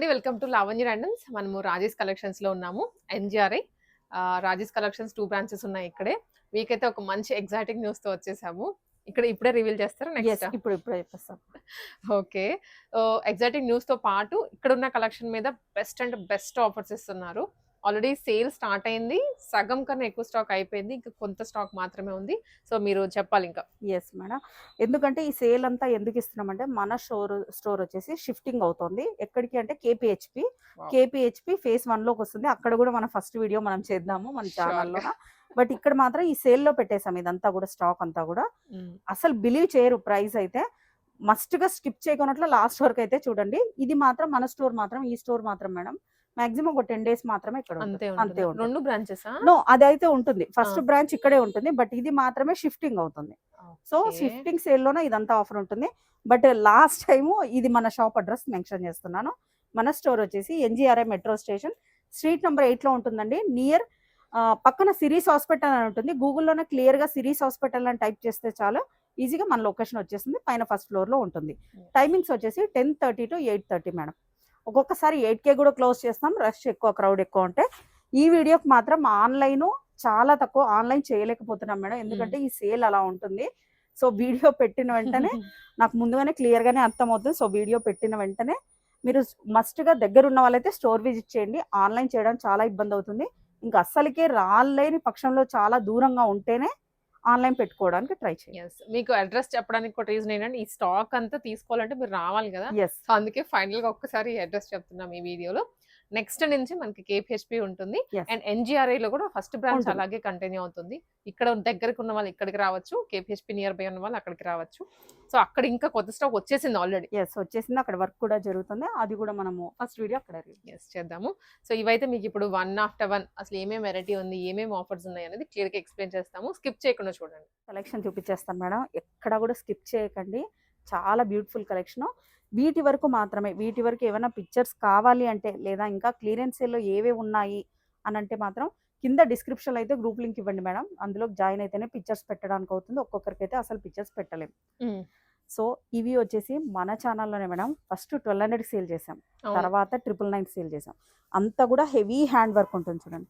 అండి. Welcome to Lavanya randoms. మనము రాజేష్ కలెక్షన్స్‌లో ఉన్నాము. ఎన్‌జీఆర్ఐ రాజేష్ కలెక్షన్స్ 2 బ్రాంచెస్ ఉన్నాయి ఇక్కడే. మీకైతే ఒక మంచి ఎక్సైటింగ్ న్యూస్‌తో వచ్చేసాము. ఇక్కడ ఇప్పుడే రివీల్ చేస్తారా యెస్. నెక్స్టా? ఇప్పుడే చెప్పేస్తాం. ఓకే. ఎక్సైటింగ్ న్యూస్‌తో పాటు ఇక్కడున్న కలెక్షన్ మీద బెస్ట్ అండ్ బెస్ట్ ఆఫర్స్ ఇస్తున్నారు. ఆల్రెడీ సేల్ స్టార్ట్ అయింది. సగం కన్నా ఎక్కువ స్టాక్ అయిపోయింది. ఇంకా కొంత స్టాక్ మాత్రమే ఉంది. సో, మీరు చెప్పాలింకా. Yes madam. ఎందుకంటే ఈ సేల్ అంతా ఎందుకు ఇస్తున్నామంటే మన స్టోర్ వచ్చేసి షిఫ్టింగ్ అవుతుంది. ఎక్కడికి అంటే కేపీహెచ్‌పి. వావ్! కేపీహెచ్‌పి ఫేజ్ 1లోకి వస్తుంది. అక్కడ కూడా మన ఫస్ట్ వీడియో మనం చేద్దాము మన ష్యూర్‌గా. ఛానల్‌లోన. బట్ ఇక్కడ మాత్రం ఈ సేల్‌లో పెట్టేసాం ఇదంతా కూడా స్టాక్ అంతా కూడా. హ్మ్. అసలు బిలీవ్ చేయరు ప్రైస్ అయితే. మస్ట్‌గా స్కిప్ చేయకున్నట్లు లాస్ట్ వరకు అయితే చూడండి. ఇది మాత్రం మన స్టోర్ మాత్రం ఈ స్టోర్ మాత్రం మేడం మాక్సిమం ఒక 10 డేస్ మాత్రమే ఇక్కడ ఉంటుంది. అంతే అంతే ఉంటుందా? ఉంటుంది. 2 బ్రాంచెసా? నో అదైతే ఉంటుంది. ఆ! ఫస్ట్ బ్రాంచ్ ఇక్కడే ఉంటుంది. బట్ ఇది మాత్రమే షిఫ్టింగ్ అవుతుంది. So, okay. షిఫ్టింగ్ సేల్‌లోనే ఇదంతా ఆఫర్ ఉంటుంది. బట్ లాస్ట్ టైము ఇది మన షాప్ అడ్రెస్ మెన్షన్ చేస్తున్నాను. మన స్టోర్ వచ్చేసి NGRI metro station street number 8లో ఉంటుందండి. నియర్ పక్కన సిరీస్ హాస్పిటల్ అని ఉంటుంది. గూగుల్‌లోనే క్లియర్‌గా సిరీస్ హాస్పిటల్ అని టైప్ చేస్తే చాలు ఈజీగా మన లొకేషన్ వచ్చేస్తుంది. పైన ఫస్ట్ ఫ్లోర్‌లో ఉంటుంది. టైమింగ్స్ వచ్చేసి 10:30 to 8:30 మేడం. ఒక్కొక్కసారి 8కే కూడా క్లోజ్ చేస్తాం. రష్ ఎక్కువ, క్రౌడ్ ఎక్కువ ఉంటే. ఈ వీడియోకి మాత్రం ఆన్‌లైను చాలా తక్కువ. ఆన్‌లైన్ చేయలేకపోతున్నాం మేడం. ఎందుకంటే ఈ సేల్ అలా ఉంటుంది. సో, వీడియో పెట్టిన వెంటనే నాకు ముందుగానే క్లియర్‌గానే అర్థమవుతుంది. సో, వీడియో పెట్టిన వెంటనే మీరు మస్ట్‌గా దగ్గరున్న వాళ్ళైతే స్టోర్ విజిట్ చేయండి. ఆన్‌లైన్ చేయడం చాలా ఇబ్బందవుతుంది. ఇంక అస్సలకే రాలేని పక్షంలో చాలా దూరంగా ఉంటేనే ఆన్‌లైన్ పెట్టుకోవడానికి ట్రై చేయండి. యెస్. మీకు అడ్రెస్ చెప్పడానికి కూడా రీజన్ ఏంటంటే, ఈ స్టాక్ అంతా తీసుకోవాలంటే మీరు రావాలి గదా! యెస్. సో, అందుకే ఫైనల్‌గా ఒక్కసారి ఈ అడ్రెస్ చెప్తున్నాం ఈ వీడియోలో. నెక్స్ట్ నుంచి మనకి కేపీహెచ్‌పి ఉంటుంది. యెస్. అండ్ ఎన్‌జీఆర్ఐలో కూడా ఫస్ట్ బ్రాంచ్ ఉంటుంది. అలాగే కంటిన్యూ అవుతుంది. ఇక్కడ దగ్గరకి ఉన్న వాళ్ళు ఇక్కడికి రావచ్చు. కేపీహెచ్‌పి నియర్ బై ఉన్న వాళ్ళు అక్కడికి రావచ్చు. సో, అక్కడ ఇంకా కొత్త స్టాక్ వచ్చేసింది ఆల్రెడీ. యెస్. వచ్చేసింది. అక్కడ వర్క్ కూడా జరుగుతుంది. అది కూడా మనము ఫస్ట్ వీడియో అక్కడ యెస్. చేద్దాము. సో, ఇవైతే మీకిప్పుడు వన్ ఆఫ్టర్ వన్ అసలు ఏమేమి వెరైటీ ఉంది, ఏమేమి ఆఫర్స్ ఉన్నాయనేది క్లియర్‌గా ఎక్స్‌ప్లెయిన్ చేస్తాము. స్కిప్ చేయకుండా చూడండి. కలెక్షన్ చూపించేస్తాను మేడం. ఎక్కడ కూడా స్కిప్ చేయకండి. చాలా బ్యూటిఫుల్ కలెక్షను. వీటి వరకు మాత్రమే. వీటి వరకు ఏమైనా పిక్చర్స్ కావాలి అంటే లేదా ఇంకా క్లియరెన్స్ సేల్‌లో ఏవేవి ఉన్నాయి అనంటే మాత్రం కింద డిస్క్రిప్షన్‌లో అయితే గ్రూప్ లింక్ ఇవ్వండి మేడం. అందులోకి జాయిన్ అయితేనే పిక్చర్స్ పెట్టడానికి అవుతుంది. ఒక్కొక్కరికైతే అసలు పిక్చర్స్ పెట్టలేము. హ్మ్. సో, ఇవి వచ్చేసి మన ఛానల్‌లోనే మేడం ఫస్ట్ 1200కి సేల్ చేసాం. అవును. తర్వాత 999 సేల్ చేసాం. అంతా కూడా హెవీ హ్యాండ్ వర్క్ ఉంటుంది చూడండి.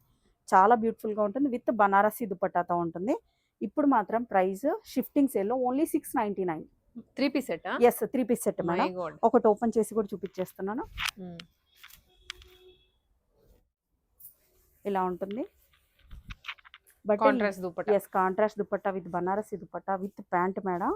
చాలా బ్యూటిఫుల్‌గా ఉంటుంది. విత్ బనారసి దుపట్టాతో ఉంటుంది. ఇప్పుడు మాత్రం ప్రైస్ షిఫ్టింగ్ సేల్‌లో ఓన్లీ 699. 3 పీస్ సెట్టా? Yes. 3 piece set my madam. God! ఒకటి ఓపెన్ చేసి కూడా చూపించేస్తున్నాను. హ్మ్. ఇలా ఉంటుంది. But contrast dupatta. Yes. Contrast dupatta with Banarasi dupatta with pant madam.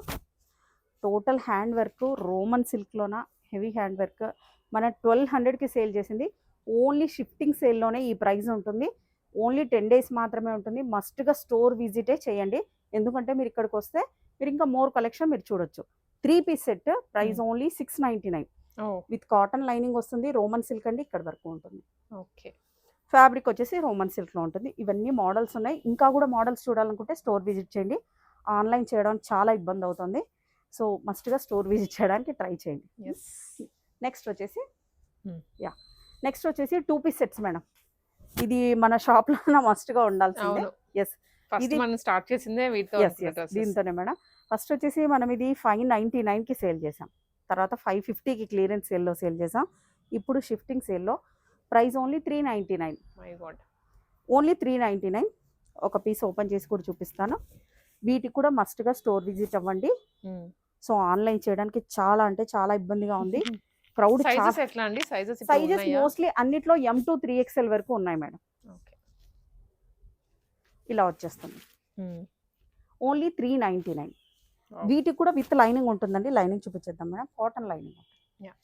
Total hand work roman సిల్క్‌లోన హెవీ హ్యాండ్ వర్క్. మన 1200కి సేల్ చేసింది. ఓన్లీ షిఫ్టింగ్ సేల్‌లోనే ఈ ప్రైస్ ఉంటుంది. ఓన్లీ 10 డేస్ మాత్రమే ఉంటుంది. మస్ట్‌గా స్టోర్ విజిటే చేయండి. ఎందుకంటే మీరు ఇక్కడికొస్తే మీరు ఇంకా మోర్ కలెక్షన్ మీరు చూడొచ్చు. 3 piece set price only 699 oh! With cotton lining వస్తుంది. రోమన్ సిల్క్ అండి ఇక్కడ వరకు ఉంటుంది. ఓకే. ఫ్యాబ్రిక్ వచ్చేసి రోమన్ సిల్క్‌లో ఉంటుంది. ఇవన్నీ మోడల్స్ ఉన్నాయి. ఇంకా కూడా మోడల్స్ చూడాలనుకుంటే స్టోర్ విజిట్ చేయండి. ఆన్‌లైన్ చేయడం చాలా ఇబ్బంది అవుతుంది. సో, మస్ట్‌గా స్టోర్ విజిట్ చేయడానికి ట్రై చేయండి. యెస్. నెక్స్ట్ వచ్చేసి హ్మ్. యాహ్! నెక్స్ట్ వచ్చేసి 2 పీస్ సెట్స్ మేడం. ఇది మన షాప్‌లోన మస్ట్‌గా ఉండాల్సిందే. అవును. యెస్. ఫస్ట్ ఇది మనం స్టార్ట్ చేసిందే వీటితో యెస్. అనుకున్న యెస్. డ్రెసెస్. దీంతోనే మేడం. ఫస్ట్ వచ్చేసి మనం ఇది 599కి సేల్ చేసాం. తర్వాత 550కి క్లియరెన్స్ సేల్‌లో సేల్ చేసాం. ఇప్పుడు షిఫ్టింగ్ సేల్‌లో price only 399. My God! Only 399. ఒక పీస్ ఓపెన్ చేసి కూడా చూపిస్తాను. వీటికి కూడా మస్ట్‌గా స్టోర్ విజిట్ అవ్వండి. హ్మ్. సో, ఆన్‌లైన్ చేయడానికి చాలా అంటే చాలా ఇబ్బందిగా ఉంది. క్రౌడ్ సైజెస్ ఎట్లా అండి? సైజెస్ ఇప్పుడు సైజెస్ ఉన్నాయా? మోస్ట్‌లీ అన్నిట్లో ఎమ్ టు 3XL వరకు ఉన్నాయి మేడం. ఓకే. ఇలా వచ్చేస్తుంది. హ్మ్. ఓన్లీ 399. వావ్! వీటికి కూడా విత్ లైనింగ్ ఉంటుందండి. లైనింగ్ చూపించేద్దాం మేడం. Cotton lining. యాహ్!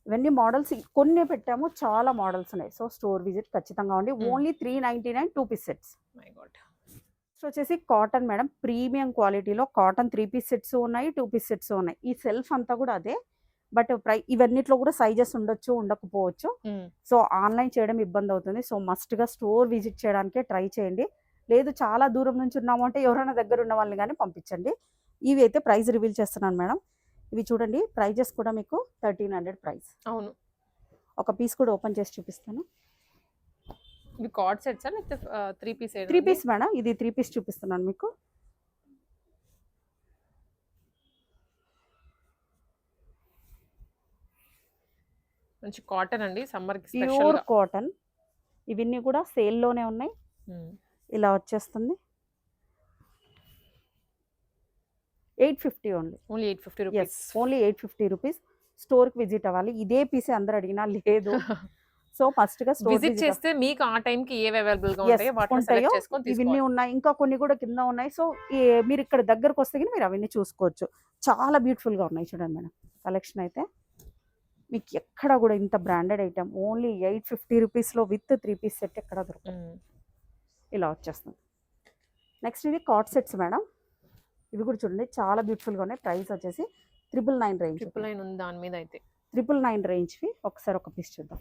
ఇవన్నీ మోడల్స్ కొన్నే పెట్టాము. చాలా మోడల్స్ ఉన్నాయి. సో, స్టోర్ విజిట్ ఖచ్చితంగా అండి. Only 399 2 piece sets. My God! Next వచ్చేసి కాటన్ మేడం. ప్రీమియం క్వాలిటీలో కాటన్ 3 పీస్ సెట్స్ ఉన్నాయి. 2 పీస్ సెట్స్ ఉన్నాయి. ఈ సెల్ఫ్ అంతా కూడా అదే. బట్ ఇవన్నిట్లో కూడా సైజెస్ ఉండొచ్చు, ఉండకపోవచ్చు. హ్మ్. సో, ఆన్‌లైన్ చేయడం ఇబ్బంది అవుతుంది. సో, మస్ట్‌గా స్టోర్ విజిట్ చేయడానికే ట్రై చేయండి. లేదు చాలా దూరం నుంచి ఉన్నాము అంటే ఎవరైనా దగ్గర ఉన్న వాళ్ళని గాని పంపించండి. ఇవి అయితే ప్రైస్ రివీల్ చేస్తున్నాను మేడం. ఇవి చూడండి ప్రైజెస్ కూడా మీకు 1300 ప్రైస్. అవును. ఒక పీస్ కూడా ఓపెన్ చేసి చూపిస్తాను. ఇవి కార్డ్ సెట్సా? లేకపోతే 3 పీస్ 3 పీస్ మేడం. ఇది 3 పీస్ చూపిస్తున్నాను మీకు. మంచి కాటన్ అండి సమ్మర్ కి ప్యూర్ స్పెషల్ గా. కాటన్. ఇవన్నీ కూడా సేల్లోనే ఉన్నాయి. ఇలా వచ్చేస్తుంది 850 only. Only 850 yes, rupees. Only 850 rupees. స్టోర్కి విజిట్ అవ్వాలి. ఇదే పీస్ అందరు అడిగినా లేదు. సో ఫస్ట్గా స్టోర్ విజిట్ విజిట్ చేస్తే మీకు ఆ టైం కి ఏవి అవైలబుల్ గా ఎస్ ఉంటాయో వాటిని ఉంటాయో. సెలెక్ట్ చేసుకొని ఇవన్నీ తీసుకోవాలి. ఉన్నాయి, ఇంకా కొన్ని కూడా కింద ఉన్నాయి. సో మీరు ఇక్కడ దగ్గరకు వస్తే కానీ మీరు అవన్నీ చూసుకోవచ్చు. చాలా బ్యూటిఫుల్గా ఉన్నాయి చూడండి మేడం. కలెక్షన్ అయితే మీకు ఎక్కడ కూడా ఇంత బ్రాండెడ్ ఐటమ్ ఓన్లీ 850 రూపీస్లో విత్ 3 పీస్ సెట్ ఎక్కడ దొరకదు. ఇలా వచ్చేస్తుంది. నెక్స్ట్ ఇది కాట్ సెట్స్ మేడం. ఇవి కూడా చూడండి చాలా బ్యూటిఫుల్గా ఉన్నాయి. ప్రైస్ వచ్చేసి 999 రేంజ్. 999 ఉంది దాని మీద అయితే. 999 రేంజ్వి ఒకసారి ఒక పీస్ చూద్దాం.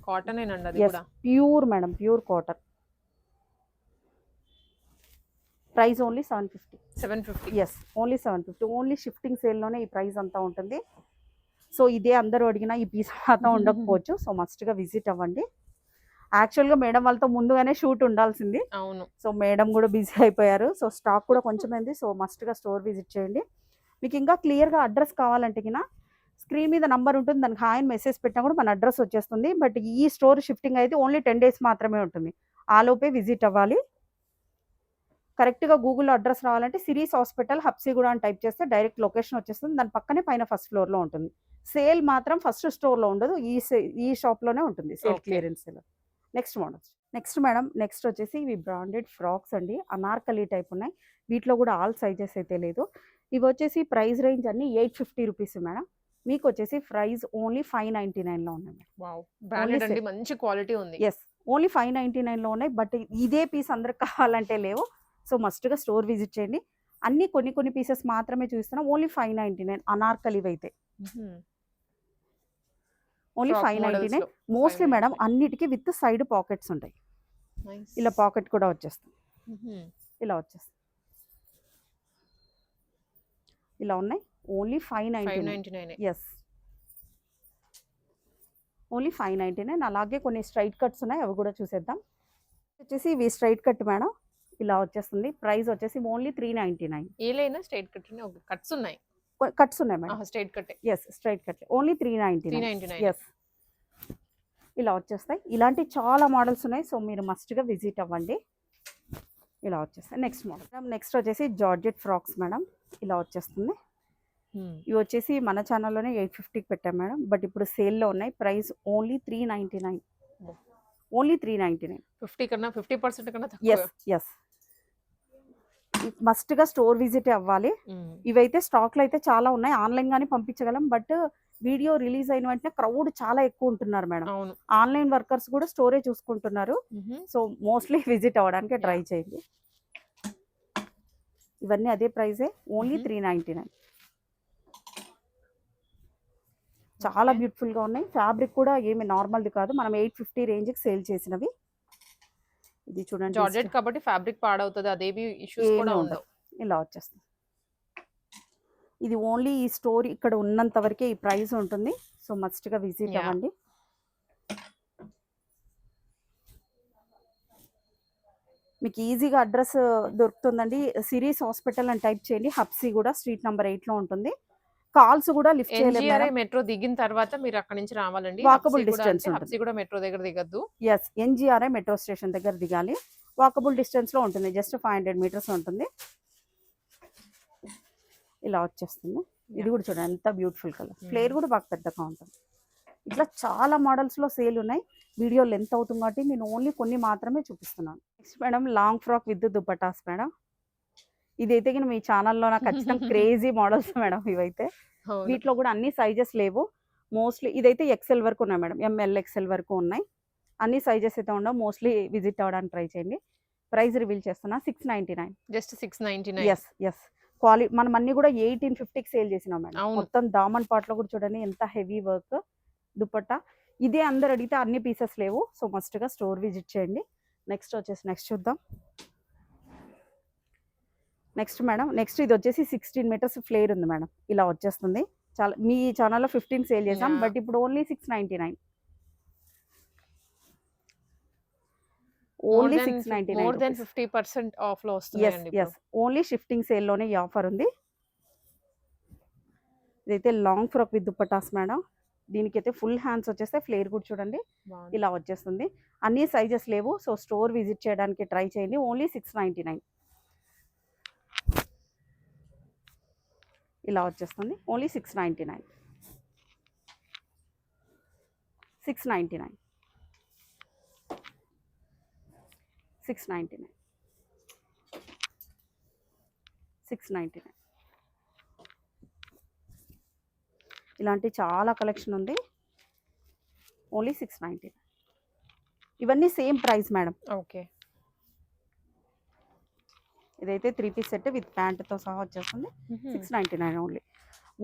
కాటన్ ఏనండి అది ఎస్, కూడా. Pure madam, pure cotton. Price only 750. 750. Yes, only 750. Only shifting సేల్లోనే ఈ ప్రైస్ అంతా ఉంటుంది. సో ఇదే అందరూ అడిగినా ఈ పీస్ మాత్రం ఉండకపోవచ్చు. సో మస్ట్గా విజిట్ అవ్వండి. యాక్చువల్గా మేడం వాళ్ళతో ముందుగానే షూట్ ఉండాల్సింది. అవును. సో మేడం కూడా బిజీ అయిపోయారు. సో స్టాక్ కూడా కొంచెం ఉంది. సో మస్ట్గా స్టోర్ విజిట్ చేయండి. మీకు ఇంకా క్లియర్గా అడ్రస్ కావాలంటే కినా స్క్రీన్ మీద నంబర్ ఉంటుంది, దానికి హాయ్ అని మెసేజ్ పెట్టినా కూడా మన అడ్రస్ వచ్చేస్తుంది. బట్ ఈ స్టోర్ షిఫ్టింగ్ అయితే ఓన్లీ 10 డేస్ మాత్రమే ఉంటుంది. ఆలోపే విజిట్ అవ్వాలి. కరెక్ట్గా గూగుల్లో అడ్రస్ రావాలంటే సిరీస్ హాస్పిటల్ హబ్సిగూడ అని టైప్ చేస్తే డైరెక్ట్ లొకేషన్ వచ్చేస్తుంది. దాని పక్కనే పైన ఫస్ట్ ఫ్లోర్లో ఉంటుంది. సేల్ మాత్రం ఫస్ట్ స్టోర్లో ఉండదు, ఈ షాప్లోనే ఉంటుంది sale clearance sale. Next models. Next madam, next వచ్చేసి ఇవి బ్రాండెడ్ ఫ్రాక్స్ అండి. అనార్కలి టైప్ ఉన్నాయి. వీటిలో కూడా ఆల్ సైజెస్ అయితే లేదు. ఇవి వచ్చేసి ప్రైస్ రేంజ్ అన్ని 850 రూపీస్ మేడం. మీకు వచ్చేసి ప్రైస్ ఓన్లీ 599లో ఉన్నాయి. వావ్, బ్రాండెడ్ అండి, మంచి క్వాలిటీ ఉంది. ఎస్, ఓన్లీ 599లో ఉన్నాయి. బట్ ఇదే పీస్ అందరికి కావాలంటే లేవు. సో మస్ట్గా స్టోర్ విజిట్ చేయండి. అన్ని కొన్ని పీసెస్ మాత్రమే చూస్తున్నాం. ఓన్లీ 599 అనార్కలి అయితే ఓన్లీ 599. మోస్ట్లీ మేడం అన్నిటికీ విత్ సైడ్ పాకెట్స్ ఉంటాయి. ఇలా పాకెట్ కూడా వచ్చేస్తుంది. ఇలా వచ్చేస్తుంది. ఇలా ఉన్నాయి. ఓన్లీ 599. Yes, only 599. అలాగే కొన్ని స్ట్రైట్ కట్స్ ఉన్నాయి, అవి కూడా చూసేద్దాం. వచ్చేసి ఇవి స్ట్రైట్ కట్ మేడం. ఇలా వచ్చేస్తుంది. ప్రైస్ వచ్చేసి ఓన్లీ 399. ఏలైనా స్ట్రైట్ కట్ కట్స్ ఉన్నాయి. కట్స్ ఉన్నాయి madam. Straight cut. Yes, straight cut only 399. Yes, ఇలా వచ్చేస్తాయి. ఇలాంటి చాలా మోడల్స్ ఉన్నాయి. సో మీరు మస్ట్గా విజిట్ అవ్వండి. ఇలా వచ్చేస్తాయి. Next model. నెక్స్ట్ వచ్చేసి జార్జెట్ ఫ్రాక్స్ మేడం. ఇలా వచ్చేస్తుంది. ఇవి వచ్చేసి మన ఛానల్లోనే 850కి పెట్టాం మేడం. బట్ ఇప్పుడు సేల్లో ఉన్నాయి. Price only 399. ఓన్లీ 399. 50% కన్నా ఎస్ ఎస్, మస్ట్గా స్టోర్ విజిట్ అవ్వాలి. ఇవైతే స్టాక్లో అయితే చాలా ఉన్నాయి. ఆన్లైన్ గానీ పంపించగలం. బట్ వీడియో రిలీజ్ అయిన వెంటనే క్రౌడ్ చాలా ఎక్కువ ఉంటున్నారు మేడం. ఆన్లైన్ వర్కర్స్ కూడా స్టోరే చూసుకుంటున్నారు. సో మోస్ట్లీ విజిట్ అవ్వడానికి ట్రై చేయండి. ఇవన్నీ అదే ప్రైజే, ఓన్లీ 399. చాలా బ్యూటిఫుల్గా ఉన్నాయి. ఫ్యాబ్రిక్ కూడా ఏమి నార్మల్ది కాదు, మనం 850 రేంజ్కి సేల్ చేసినవి. ఇది చూడండి, జార్జెట్ కాబట్టి ఫ్యాబ్రిక్ పాడవుతుంది, అదేవి ఇష్యూస్ కూడా ఉండవు. ఇలా వచ్చేస్తుంది. ఇది ఓన్లీ ఈ స్టోర్ ఇక్కడ ఉన్నంత వరకే ఈ ప్రైస్ ఉంటుంది. సో మస్ట్గా విజిట్ అవ్వండి. మీకు ఈజీగా అడ్రస్ దొరుకుతుందండి. సిరీస్ హాస్పిటల్ అని టైప్ చేయండి. హబ్సిగూడ స్ట్రీట్ నెంబర్ 8లో ఉంటుంది. కాల్స్ కూడా లిఫ్ట్ చేయలేము. మెట్రో దిగిన తర్వాత మీరు అక్కడ నుంచి రావాలండి. వాకబుల్ డిస్టెన్స్ ఉంటుంది. హబ్సిగూడ మెట్రో దగ్గర దిగద్దు. ఎస్, ఎన్జిఆర్ఐ మెట్రో స్టేషన్ దగ్గర దిగాలి. వాకబుల్ డిస్టెన్స్ లో ఉంటుంది. జస్ట్ 500 మీటర్స్ ఉంటుంది. ఇలా వచ్చేస్తుంది. ఇది కూడా చూడండి ఎంత బ్యూటిఫుల్ కలర్. ఫ్లేర్ కూడా బాగా పెద్దగా ఉంటుంది. ఇట్లా చాలా మోడల్స్ లో సేల్ ఉన్నాయి. వీడియో లెంత్ అవుతుంది కాబట్టి నేను ఓన్లీ కొన్ని మాత్రమే చూపిస్తున్నాను. Next madam, long frock with dupattas madam. ఇదైతే మీ ఛానల్లో నాకు ఖచ్చితంగా క్రేజీ మోడల్స్ మేడం. ఇవైతే వీటిలో కూడా అన్ని సైజెస్ లేవు. మోస్ట్లీ ఇదైతే ఎక్సెల్ వరకు ఉన్నాయి మేడం. ఎంఎల్ ఎక్సెల్ వరకు ఉన్నాయి. అన్ని సైజెస్ అయితే ఉండవు. మోస్ట్లీ విజిట్ అవ్వడానికి ట్రై చేయండి. ప్రైస్ రివీల్ చేస్తున్నా 699. జస్ట్ 699. ఎస్ ఎస్, మనం అన్ని కూడా 1850కి సేల్ చేసినాం మేడం. మొత్తం దామన్ పాట్లో కూడా చూడండి ఎంత హెవీ వర్క్ దుపట్టా. ఇదే అందరు అడిగితే అన్ని పీసెస్ లేవు. సో మస్ట్గా స్టోర్ విజిట్ చేయండి. నెక్స్ట్ వచ్చేసి నెక్స్ట్ చూద్దాం. నెక్స్ట్ మేడం, నెక్స్ట్ ఇది వచ్చేసి 16 మీటర్స్ ఫ్లేర్ ఉంది మేడం. ఇలా వచ్చేస్తుంది. చాలా మీ ఛానల్లో 15 సేల్ చేసాం. బట్ ఇప్పుడు only 699. Only 699. More than 50% of లో వస్తుంది. ఎస్, ఓన్లీ షిఫ్టింగ్ సేల్ లోనే ఈ ఆఫర్ ఉంది. ఇదైతే long frock with dupattas madam. దీనికైతే ఫుల్ హ్యాండ్స్ వచ్చేస్తే ఫ్లేర్ కూడా చూడండి బాగుంది. ఇలా వచ్చేస్తుంది. అన్ని సైజెస్ లేవు, సో స్టోర్ విజిట్ చేయడానికి ట్రై చేయండి. ఓన్లీ 699 ఇలా వచ్చేస్తుంది. ఓన్లీ 699 699 699 699 ఇలాంటి చాలా కలెక్షన్ ఉంది. ఓన్లీ 699 ఇవన్నీ సేమ్ ప్రైస్ మేడం. ఓకే. ఇదైతే 3 పీస్ సెట్ విత్ ప్యాంట్తో సహా వచ్చేస్తుంది. 699 ఓన్లీ.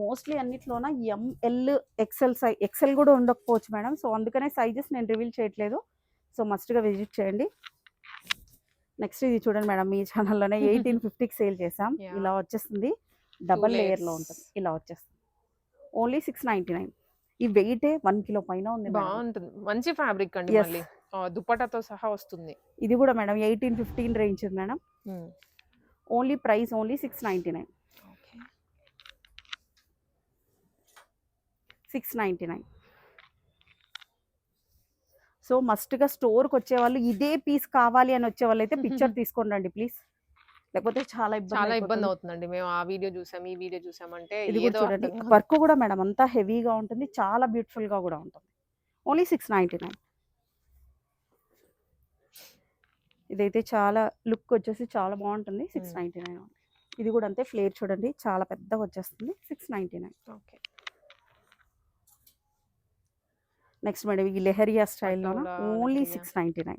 మోస్ట్లీ అన్నిట్లోన ఎంఎల్ ఎక్సెల్ కూడా ఉండకపోవచ్చు మేడం. సో అందుకనే సైజెస్ నేను రివీల్ చేయట్లేదు. సో మస్ట్గా విజిట్ చేయండి. నెక్స్ట్ ఇది చూడండి మేడం, మీ ఛానల్లోనే 1850కి సేల్ చేసాం. ఇలా వచ్చేస్తుంది, డబల్ లేయర్లో ఉంటుంది. ఇలా వచ్చేస్తుంది. ఓన్లీ 699. ఈ వెయిటే 1 కిలో పైన ఉంది. బాగుంటుంది, మంచి ఫ్యాబ్రిక్ అండి. మళ్ళీ దుపట్టాతో సహా వస్తుంది. ఇది కూడా madam 1815 range madam. Only price only 699. 699. So మస్ట్గా స్టోర్కి వచ్చేవాళ్ళు ఇదే పీస్ కావాలి అని వచ్చే వాళ్ళు అయితే పిక్చర్ తీసుకొని రండి ప్లీజ్, లేకపోతే చాలా ఇబ్బంది అవుతుందండి. మేము ఆ వీడియో చూసాం, ఈ వీడియో చూసామంటే ఇది కూడా చూడండి. వర్క్ కూడా మేడం అంతా హెవీగా ఉంటుంది, చాలా బ్యూటిఫుల్ గా కూడా ఉంటుంది. ఓన్లీ 699. ఇదైతే చాలా లుక్ వచ్చేసి చాలా బాగుంటుంది. 699. ఇది కూడా అంతే, ఫ్లేర్ చూడండి చాలా పెద్దగా వచ్చేస్తుంది. 699. ఓకే. నెక్స్ట్ మేడం ఈ లెహరియా స్టైల్లో ఓన్లీ 699.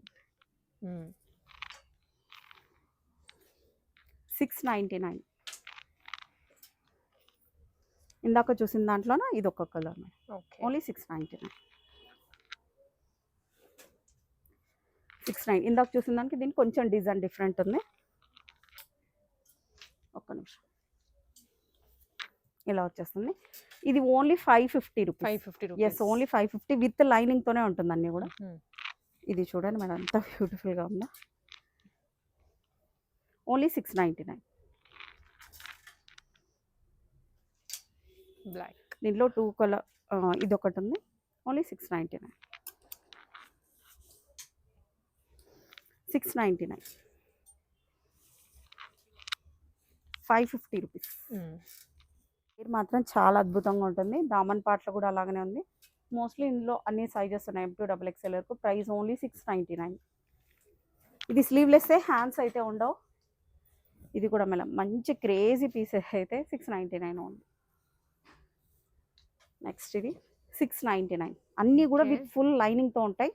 699. ఇందాక చూసిన దాంట్లోన ఇది ఒక కలర్ మేడం. ఓన్లీ 699. 69. ఇందాక చూసిన దానికి దీనికి కొంచెం డిజైన్ డిఫరెంట్ ఉంది. ఒక్క నిమిషం. ఇలా వచ్చేస్తుంది. ఇది only 550 rupees. 550 rupees. Yes, only 550 with lining తోనే ఉంటుంది అన్ని కూడా. ఇది చూడండి మేడం ఎంత బ్యూటిఫుల్ గా ఉందో. ఓన్లీ 699. బ్లాక్. దీంట్లో 2 కలర్, ఇది ఒకటి ఉంది. ఓన్లీ 699. 699. 550 రూపీస్. ఇది మాత్రం చాలా అద్భుతంగా ఉంటుంది. దామన్ పాటలో కూడా అలాగనే ఉంది. మోస్ట్లీ ఇందులో అన్ని సైజెస్ ఉన్నాయి, M2 XXL వరకు. Price only 699. ఇది స్లీవ్లెస్, హ్యాండ్స్ అయితే ఉండవు. ఇది కూడా మేడం మంచి క్రేజీ పీసెస్ అయితే 699 ఓన్లీ. నెక్స్ట్ ఇది 699. అన్నీ కూడా విత్ ఫుల్ లైనింగ్తో ఉంటాయి.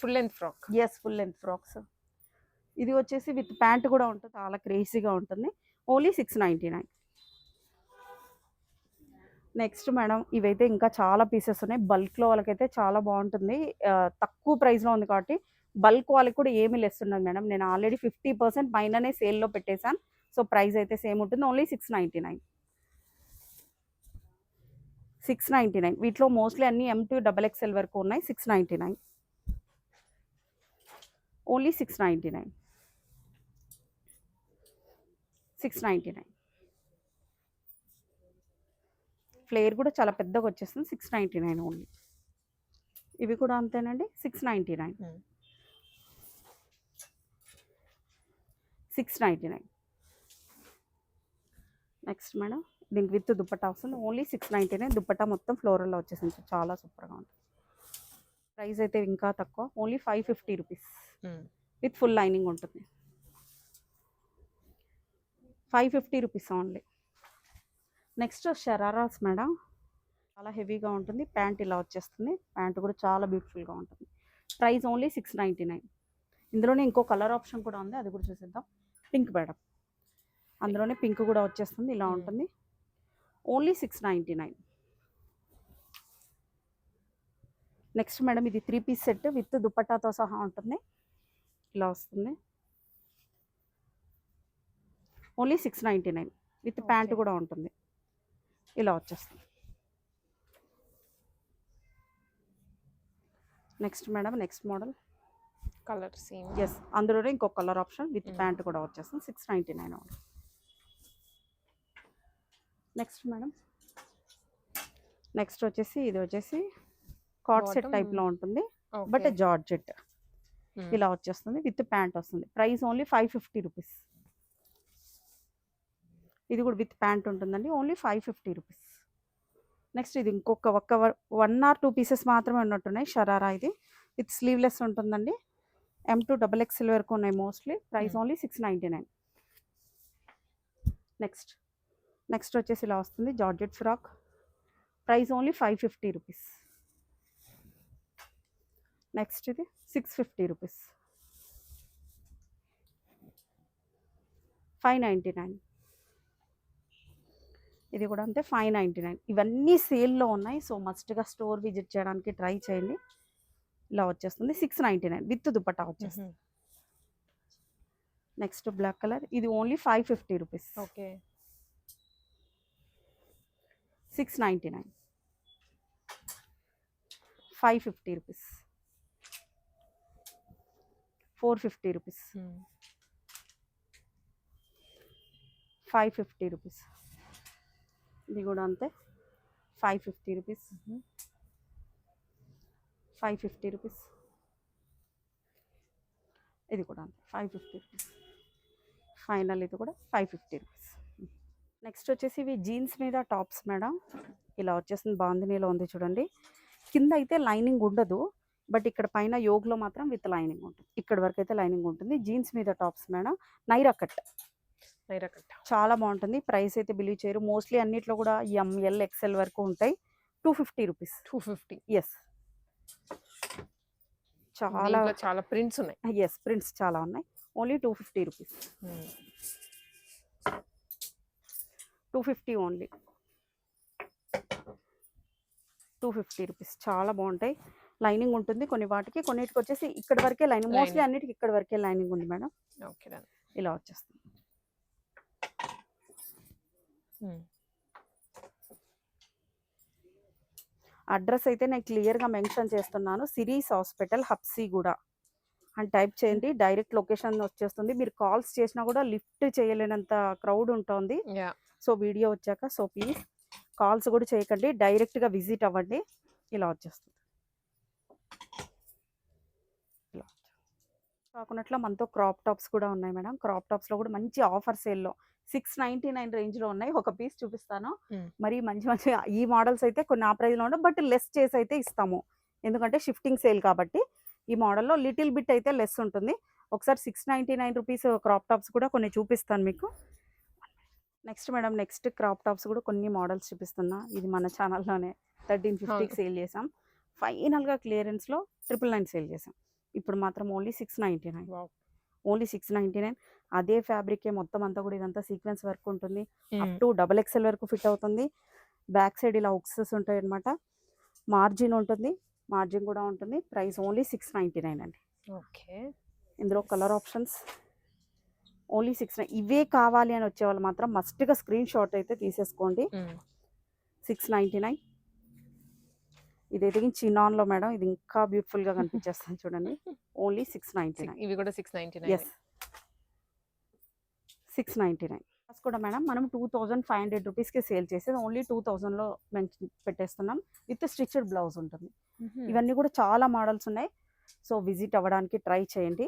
Full length frock. Yes, full length frocks. ఇది వచ్చేసి విత్ ప్యాంట్ కూడా ఉంటుంది, చాలా క్రేజీగా ఉంటుంది. ఓన్లీ 699. నెక్స్ట్ మేడం ఇవైతే ఇంకా చాలా పీసెస్ ఉన్నాయి. బల్క్లో వాళ్ళకైతే చాలా బాగుంటుంది. తక్కువ ప్రైస్లో ఉంది కాబట్టి బల్క్ వాళ్ళకి కూడా ఏమీ లెస్ ఉండదు మేడం. నేను ఆల్రెడీ 50% పైననే సేల్లో పెట్టేశాను. సో ప్రైస్ అయితే సేమ్ ఉంటుంది. ఓన్లీ 699. 699. వీటిలో మోస్ట్లీ అన్ని M2 XXL వరకు ఉన్నాయి. 699. ఓన్లీ 699. 699. ఫ్లేర్ కూడా చాలా పెద్దగా వచ్చేస్తుంది. 699 ఓన్లీ. ఇవి కూడా అంతేనండి. 699. 699. నెక్స్ట్ మేడం దీనికి విత్ దుప్పట్టా వస్తుంది. ఓన్లీ 699. దుప్పట్టా మొత్తం ఫ్లోరల్లో వచ్చేసింది, చాలా సూపర్గా ఉంటుంది. ప్రైస్ అయితే ఇంకా తక్కువ. Only 550 rupees with full lining ఉంటుంది. 550 rupees only. Next shararas madam, చాలా హెవీగా ఉంటుంది. ప్యాంట్ ఇలా వచ్చేస్తుంది. ప్యాంట్ కూడా చాలా బ్యూటిఫుల్గా ఉంటుంది. Price only 699. ఇందులోనే ఇంకో కలర్ ఆప్షన్ కూడా ఉంది, అది కూడా చూసేద్దాం. పింక్ మేడం, అందులోనే పింక్ కూడా వచ్చేస్తుంది. ఇలా ఉంటుంది. ఓన్లీ 699. నెక్స్ట్ మేడం ఇది 3 పీస్ సెట్ విత్ దుపట్టాతో సహా ఉంటుంది. ఇలా వస్తుంది. ఓన్లీ 699 విత్ ప్యాంట్ కూడా ఉంటుంది. ఇలా వచ్చేస్తుంది. Next madam next model colour same. Yes, అందులోనే ఇంకొక కలర్ ఆప్షన్ విత్ ప్యాంట్ కూడా వచ్చేస్తుంది. 699 ఓన్లీ. నెక్స్ట్ మేడం నెక్స్ట్ వచ్చేసి ఇది వచ్చేసి కార్డ్ సెట్ Bottom. టైప్లో ఉంటుంది, ఓకే. బట్ జార్జెట్ ఇలా వచ్చేస్తుంది, విత్ ప్యాంట్ వస్తుంది. Price only 550 rupees. ఇది కూడా విత్ ప్యాంట్ ఉంటుందండి, ఓన్లీ 550 రూపీస్. నెక్స్ట్ ఇది ఇంకొక 1 or 2 పీసెస్ మాత్రమే ఉన్నట్టున్నాయి. షరారా ఇది విత్ స్లీవ్లెస్ ఉంటుందండి. M2 XXL వరకు ఉన్నాయి మోస్ట్లీ. Price only 699. నెక్స్ట్ వచ్చేసి ఇలా వస్తుంది georgette frock. Price only 550 rupees. Next ఇది 650 రూపీస్. 599. ఇది కూడా అంతే 599. ఇవన్నీ సేల్లో ఉన్నాయి, సో మస్ట్గా స్టోర్ విజిట్ చేయడానికి ట్రై చేయండి. ఇలా వచ్చేస్తుంది 699 విత్ దుపట్టా వచ్చేస్తుంది. నెక్స్ట్ బ్లాక్ కలర్, ఇది only 550 rupees. Okay. 699. 550 rupees. 450 rupees. 550 rupees. ఇది కూడా అంతే 550 రూపీస్. 550 రూపీస్. ఇది కూడా అంతే 550 రూపీస్. ఫైనల్ ఇది కూడా 550 రూపీస్. నెక్స్ట్ వచ్చేసి ఇవి జీన్స్ మీద టాప్స్ మేడం. ఇలా వచ్చేసింది, బాందినీలో ఉంది చూడండి. కింద అయితే లైనింగ్ ఉండదు, బట్ ఇక్కడ పైన యోగ్లో మాత్రం విత్ లైనింగ్ ఉంటుంది. ఇక్కడ వరకు అయితే లైనింగ్ ఉంటుంది. జీన్స్ మీద టాప్స్ మేడం, నైరా కట్. చాలా బాగుంటుంది. ప్రైస్ అయితే బిలీవ్ చేయరు, మోస్ట్లీ అన్నిట్లో కూడా ML XL వరకు ఉంటాయి. 250 రూపీస్. 250. ఎస్, చాలా ప్రింట్స్ ఉన్నాయి. ఎస్, ప్రింట్స్ చాలా ఉన్నాయి. Only 250 rupees. 250 ఓన్లీ. 250 రూపీస్. చాలా బాగుంటాయి. లైనింగ్ ఉంటుంది కొన్ని వాటికి, కొన్నిటికి వచ్చేసి ఇక్కడ వరకే లైనింగ్. మోస్ట్లీ అన్నిటికి ఇక్కడ వరకే లైనింగ్ ఉంది మేడం. ఓకే. ఇలా వచ్చేస్తుంది. అడ్రస్ అయితే నేను క్లియర్గా మెన్షన్ చేస్తున్నాను. సిరీస్ హాస్పిటల్, హబ్సీగూడ అని టైప్ చేయండి, డైరెక్ట్ లొకేషన్ వచ్చేస్తుంది. మీరు కాల్స్ చేసినా కూడా లిఫ్ట్ చేయలేనంత క్రౌడ్ ఉంటుంది. సో వీడియో వచ్చాక, సో ప్లీజ్ కాల్స్ కూడా చేయకండి, డైరెక్ట్గా విజిట్ అవ్వండి. ఇలా వచ్చేస్తుంది. ఇలా కాకున్నట్లు మనతో క్రాప్ టాప్స్ కూడా ఉన్నాయి మేడం. క్రాప్ టాప్స్లో కూడా మంచి ఆఫర్ సేల్లో 699 రేంజ్లో ఉన్నాయి. ఒక పీస్ చూపిస్తాను. మరి మంచి మంచి ఈ మోడల్స్ అయితే కొన్ని ఆ ప్రైస్లో ఉండవు, బట్ లెస్ చేసి అయితే ఇస్తాము, ఎందుకంటే షిఫ్టింగ్ సేల్ కాబట్టి. ఈ మోడల్లో లిటిల్ బిట్ అయితే లెస్ ఉంటుంది. ఒకసారి 699 రూపీస్ క్రాప్ టాప్స్ కూడా కొన్ని చూపిస్తాను మీకు. Next madam, next crop tops కూడా కొన్ని మోడల్స్ చూపిస్తున్నా. ఇది మన ఛానల్లోనే 1350కి సేల్ చేసాం. ఫైనల్గా క్లియరెన్స్లో 999 సేల్ చేసాం. ఇప్పుడు మాత్రం ఓన్లీ 699. ఓన్లీ 699. అదే ఫ్యాబ్రికే మొత్తం అంతా కూడా, ఇదంతా సీక్వెన్స్ వర్క్ ఉంటుంది. అప్ టు XXL వరకు ఫిట్ అవుతుంది. బ్యాక్ సైడ్ ఇలా ఉక్సెస్ ఉంటాయి అనమాట. మార్జిన్ ఉంటుంది, మార్జిన్ కూడా ఉంటుంది. ప్రైస్ ఓన్లీ 699 అండి. ఓకే. ఇందులో కలర్ ఆప్షన్స్ ఓన్లీ 699. ఇవే కావాలి అని వచ్చేవాళ్ళు మాత్రం మస్ట్గా స్క్రీన్ షాట్ అయితే తీసేసుకోండి. 699. ఇదైతే చినాన్లో మేడం, ఇది ఇంకా బ్యూటిఫుల్గా కనిపించేస్తుంది చూడండి. ఓన్లీ 699. ఇవి కూడా 699. ఎస్, 699 కూడా మేడం. మనం 2500 రూపీస్కి సేల్ చేసేది ఓన్లీ 2000లో పెట్టేస్తున్నాం. విత్ స్టిచ్డ్ బ్లౌజ్ ఉంటుంది. ఇవన్నీ కూడా చాలా మోడల్స్ ఉన్నాయి, సో విజిట్ అవ్వడానికి ట్రై చేయండి.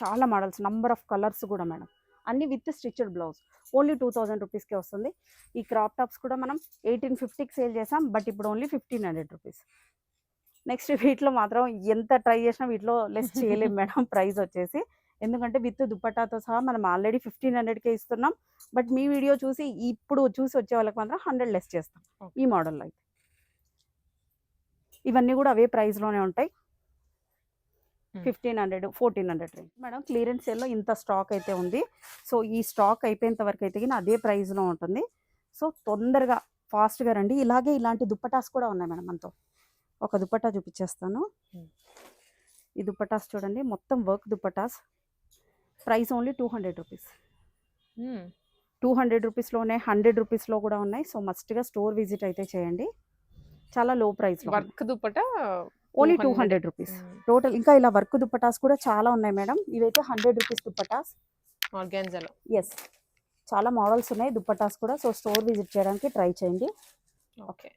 చాలా మోడల్స్, నంబర్ ఆఫ్ కలర్స్ కూడా మేడం, అన్ని విత్ స్టిచ్డ్ బ్లౌజ్. ఓన్లీ 2000 రూపీస్కే వస్తుంది. ఈ క్రాప్ టాప్స్ కూడా మనం 1850కి సేల్ చేసాం, బట్ ఇప్పుడు ఓన్లీ 1500 రూపీస్. నెక్స్ట్ వీటిలో మాత్రం ఎంత ట్రై చేసినా వీటిలో లెస్ చేయలేము మేడం ప్రైస్ వచ్చేసి, ఎందుకంటే విత్ దుపట్టాతో సహా మనం ఆల్రెడీ 1500కే ఇస్తున్నాం. బట్ మీ వీడియో చూసి ఇప్పుడు చూసి వచ్చే వాళ్ళకి మాత్రం 100 లెస్ చేస్తాం ఈ మోడల్లో అయితే. ఇవన్నీ కూడా అవే ప్రైస్లోనే ఉంటాయి. 1500, 1400 రేంజ్ మేడం. క్లియరెన్స్ సేల్లో ఇంత స్టాక్ అయితే ఉంది. సో ఈ స్టాక్ అయిపోయేంత వరకు అయితే అదే ప్రైస్లో ఉంటుంది. సో తొందరగా ఫాస్ట్గా రండి. ఇలాగే ఇలాంటి దుప్పటాస్ కూడా ఉన్నాయి మేడం మనతో. ఒక దుప్పటా చూపించేస్తాను. ఈ దుప్పటాస్ చూడండి, మొత్తం work dupattas. Price only 200 rupees. 200 రూపీస్లోనే 100 రూపీస్లో కూడా ఉన్నాయి. సో మస్ట్గా స్టోర్ విజిట్ అయితే చేయండి. చాలా లో ప్రైస్లో work dupatta only 200 rupees total. ఇంకా ఇలా వర్క్ దుప్పటాస్ కూడా చాలా ఉన్నాయి మేడం. ఇవైతే 100 రూపీస్ దుప్పటాస్ ఆర్గాన్జాలో. ఎస్, చాలా మోడల్స్ ఉన్నాయి దుప్పటాస్ కూడా. సో స్టోర్ విజిట్ చేయడానికి ట్రై చేయండి. ఓకే.